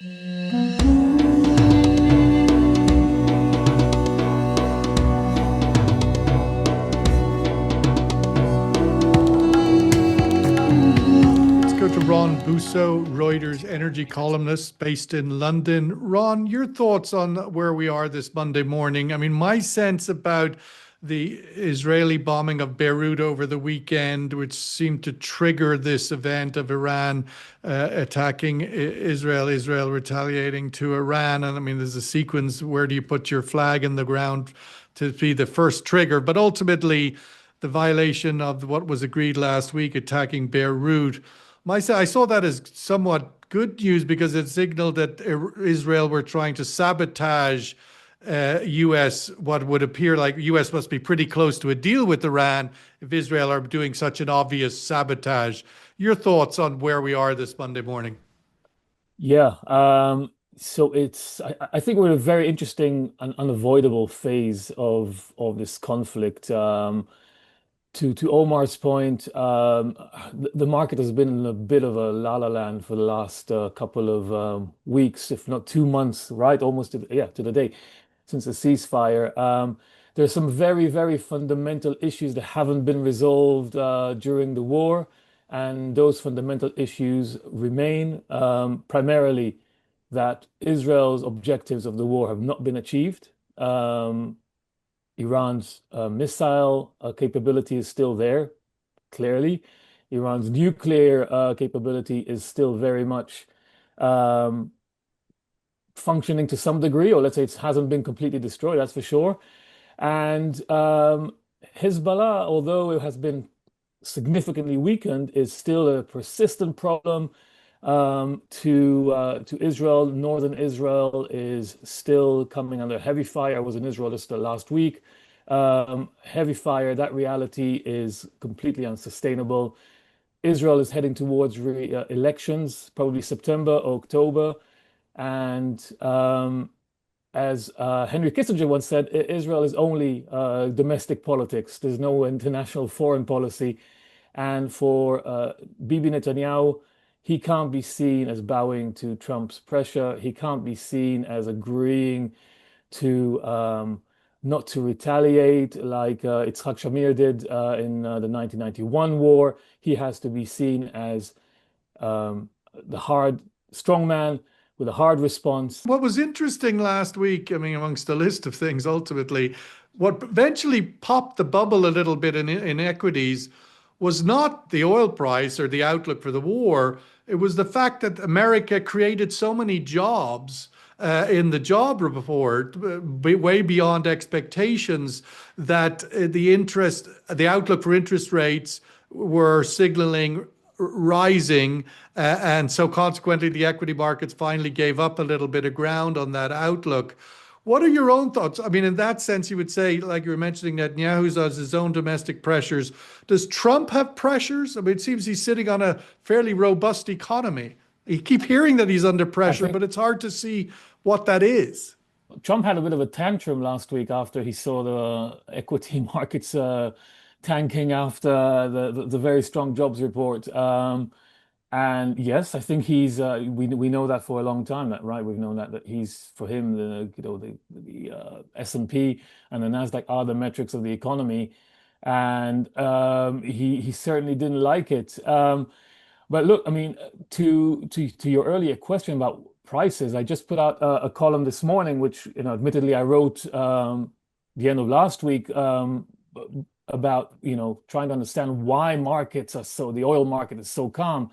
Let's go to Ron Bousso, Reuters energy columnist based in London. Ron, your thoughts on where we are this Monday morning? I mean, my sense about the Israeli bombing of Beirut over the weekend, which seemed to trigger this event of Iran attacking Israel, Israel retaliating to Iran. And I mean, there's a sequence, where do you put your flag in the ground to be the first trigger? But ultimately, the violation of what was agreed last week, attacking Beirut. I saw that as somewhat good news because it signaled that Israel were trying to sabotage U.S. What would appear like U.S. must be pretty close to a deal with Iran if Israel are doing such an obvious sabotage. Your thoughts on where we are this Monday morning? Yeah, so I think we're in a very interesting and unavoidable phase of this conflict. To Omar's point, the market has been in a bit of a la la land for the last couple of weeks, if not 2 months, right? Almost to the day since the ceasefire. There's some very, very fundamental issues that haven't been resolved during the war, and those fundamental issues remain primarily that Israel's objectives of the war have not been achieved. Iran's missile capability is still there, clearly. Iran's nuclear capability is still very much um, functioning to some degree, or let's say it hasn't been completely destroyed, that's for sure. And Hezbollah, although it has been significantly weakened, is still a persistent problem to Israel. Northern Israel is still coming under heavy fire. I was in Israel just the last week. Heavy fire, that reality is completely unsustainable. Israel is heading towards elections, probably September, October. And as Henry Kissinger once said, Israel is only domestic politics. There's no international foreign policy. And for Bibi Netanyahu, he can't be seen as bowing to Trump's pressure. He can't be seen as agreeing to not to retaliate like Itzhak Shamir did in the 1991 war. He has to be seen as the hard, strong man with a hard response. What was interesting last week, I mean, amongst a list of things, ultimately, what eventually popped the bubble a little bit in equities was not the oil price or the outlook for the war. It was the fact that America created so many jobs in the job report, way beyond expectations, that the outlook for interest rates were signaling rising. And so consequently, the equity markets finally gave up a little bit of ground on that outlook. What are your own thoughts? I mean, in that sense, you would say, like you were mentioning, Netanyahu has his own domestic pressures. Does Trump have pressures? I mean, it seems he's sitting on a fairly robust economy. You keep hearing that he's under I pressure, think but it's hard to see what that is. Trump had a bit of a tantrum last week after he saw the equity markets tanking after the very strong jobs report. And yes, I think we know that for a long time, that right? We've known that he's for him the S&P and the Nasdaq are the metrics of the economy, and he certainly didn't like it. But look, I mean, to your earlier question about prices, I just put out a column this morning, which admittedly I wrote the end of last week about trying to understand why the oil market is so calm,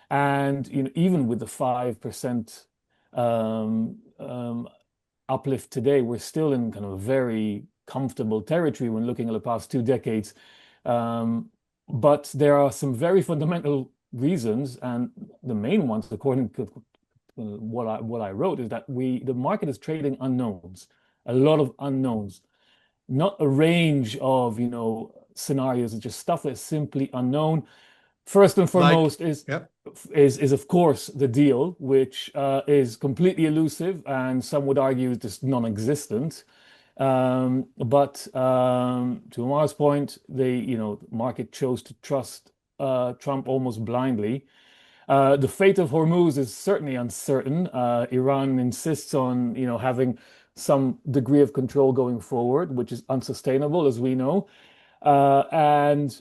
and even with the 5% uplift today, we're still in kind of a very comfortable territory when looking at the past 2 decades. But there are some very fundamental reasons, and the main ones, according to what I wrote, is that the market is trading unknowns, a lot of unknowns, not a range of scenarios. It's just stuff that's simply unknown. First and Like, foremost is yeah. is of course the deal, which is completely elusive and some would argue is just non-existent. But to Amar's point, the market chose to trust Trump almost blindly. The fate of Hormuz is certainly uncertain. Iran insists on, having some degree of control going forward, which is unsustainable, as we know. And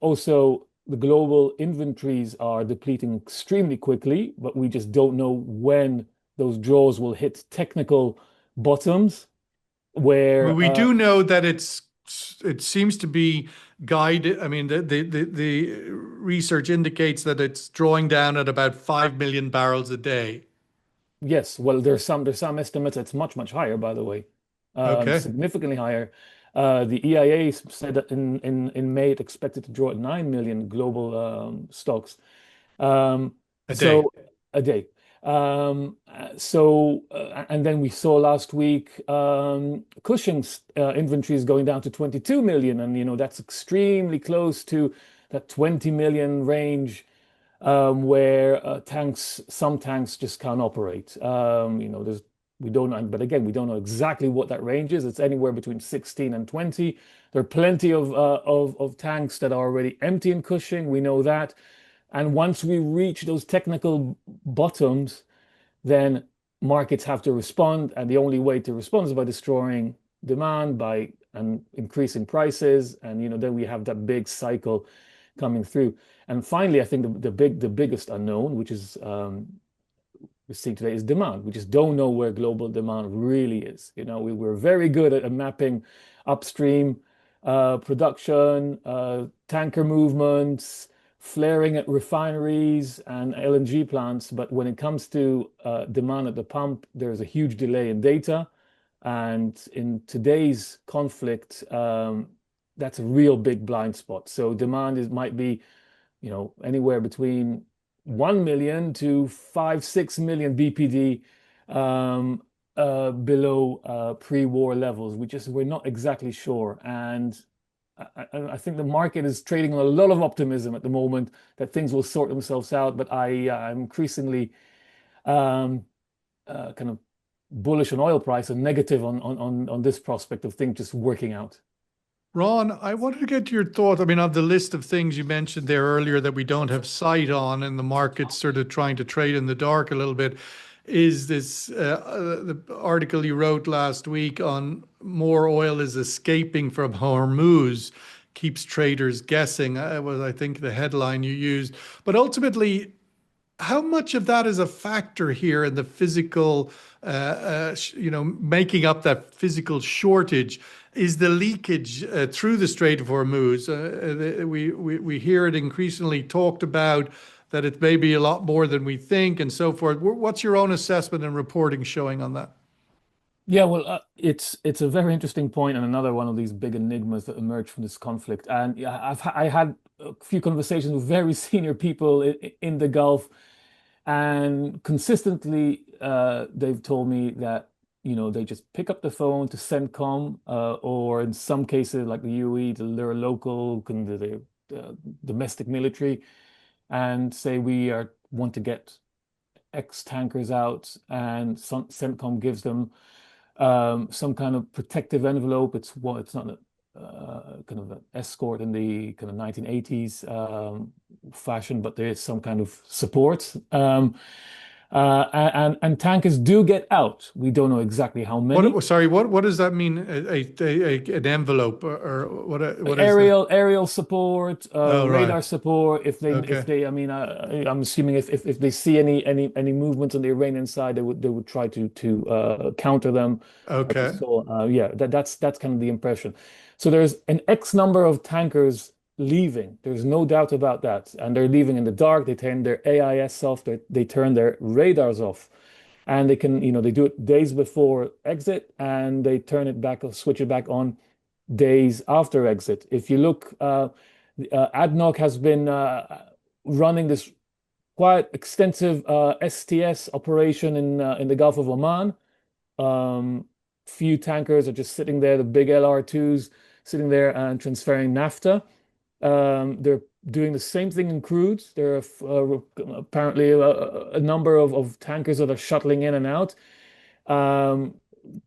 also, the global inventories are depleting extremely quickly, but we just don't know when those draws will hit technical bottoms where, We do know that it seems to be guided. I mean, the research indicates that it's drawing down at about 5 million barrels a day. yes, well, there's some estimates it's much, much higher, by the way, Okay, significantly higher. The EIA said that in May it expected to draw at 9 million global stocks. Um, a day. so a day. And then we saw last week Cushing's inventory is going down to 22 million, and that's extremely close to that 20 million range where some tanks just can't operate. We don't know, but again, we don't know exactly what that range is. It's anywhere between 16 and 20. There are plenty of tanks that are already empty in Cushing. We know that. And once we reach those technical bottoms, then markets have to respond. And the only way to respond is by destroying demand, by and increasing prices. And then we have that big cycle coming through. And finally, I think the biggest unknown, which is we're seeing today, is demand. We just don't know where global demand really is. We're very good at mapping upstream production, tanker movements, flaring at refineries and LNG plants. But when it comes to demand at the pump, there's a huge delay in data. And in today's conflict, that's a real big blind spot. So demand might be, anywhere between 1 million to 5, 6 million BPD below pre-war levels. We're not exactly sure. And I think the market is trading on a lot of optimism at the moment that things will sort themselves out. But I'm increasingly um, kind of bullish on oil price and negative on this prospect of things just working out. Ron, I wanted to get your thought. I mean, of the list of things you mentioned there earlier that we don't have sight on, and the market's sort of trying to trade in the dark a little bit, is this the article you wrote last week on more oil is escaping from Hormuz, keeps traders guessing, was I think the headline you used. But ultimately, how much of that is a factor here in the physical, making up that physical shortage? Is the leakage through the Strait of Hormuz? We hear it increasingly talked about that it may be a lot more than we think and so forth. What's your own assessment and reporting showing on that? Yeah, well, it's a very interesting point and another one of these big enigmas that emerge from this conflict. And yeah, I had a few conversations with very senior people in the Gulf, and consistently they've told me that they just pick up the phone to CENTCOM, or in some cases like the UAE, to their local domestic military, and say want to get X tankers out, and CENTCOM gives them some kind of protective envelope. It's not a kind of an escort in the kind of 1980s fashion, but there is some kind of support. And tankers do get out. We don't know exactly how many. Sorry, what does that mean? An envelope or what is that? Aerial support, Oh, right. radar support. If Okay. they, I mean, I'm assuming if they see any movements on the Iranian side, they would try to counter them, like we Okay. saw. Yeah, that's kind of the impression. So there's an X number of tankers leaving. There's no doubt about that, and they're leaving in the dark. They turn their AIS off. They turn their radars off, and they do it days before exit, and they turn it back or switch it back on days after exit. If you look, ADNOC has been running this quite extensive STS operation in the Gulf of Oman. Few tankers are just sitting there, the big LR2s sitting there and transferring naphtha. They're doing the same thing in crudes. There are apparently a number of tankers that are shuttling in and out. Um,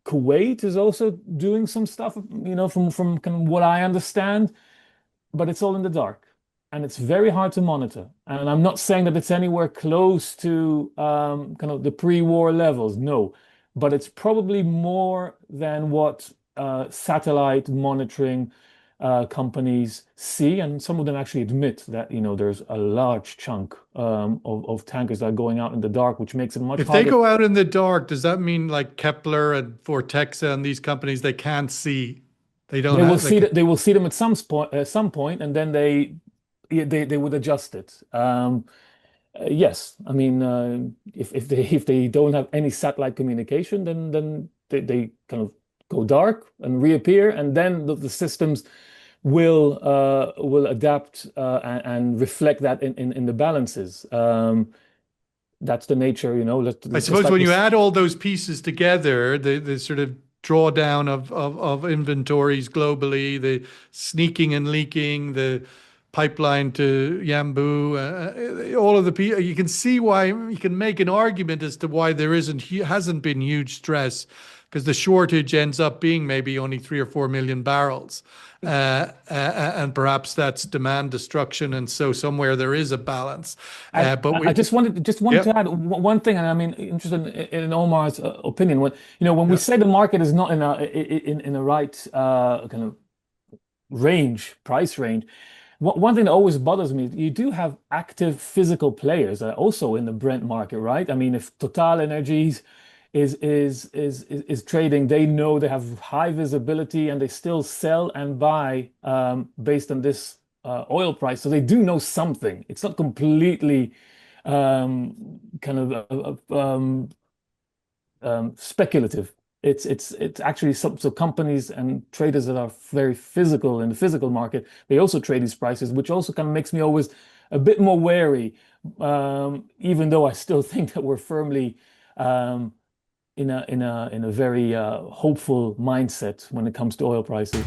Kuwait is also doing some stuff, from kind of what I understand, but it's all in the dark. and it's very hard to monitor. And I'm not saying that it's anywhere close to kind of the pre-war levels, no, but it's probably more than what satellite monitoring companies see, and some of them actually admit that there's a large chunk of tankers that are going out in the dark, which makes it much If they harder. go out in the dark, does that mean like Kepler and Vortexa and these companies, they can't see? They don't have, they can, They will see them at some point, and then they would adjust it. Yes, I mean, if they don't have any satellite communication, then they kind of go dark and reappear, and then the systems will adapt and reflect that in the balances. That's the nature, I just suppose like when you this. add all those pieces together, the sort of drawdown of inventories globally, the sneaking and leaking, the pipeline to Yambu, all of you can see why you can make an argument as to why there hasn't been huge stress because the shortage ends up being maybe only 3 or 4 million barrels. And perhaps that's demand destruction, and so somewhere there is a balance. But I we, just wanted to yep, add one thing, and I mean, interested in Omar's opinion. When we yep. say the market is not in a right kind of price range, one thing that always bothers me, you do have active physical players that are also in the Brent market, right? I mean, if Total Energies is trading, they know they have high visibility and they still sell and buy based on this oil price. So they do know something. It's not completely kind of speculative. It's actually so companies and traders that are very physical in the physical market, they also trade these prices, which also kind of makes me always a bit more wary, even though I still think that we're firmly in a very hopeful mindset when it comes to oil prices.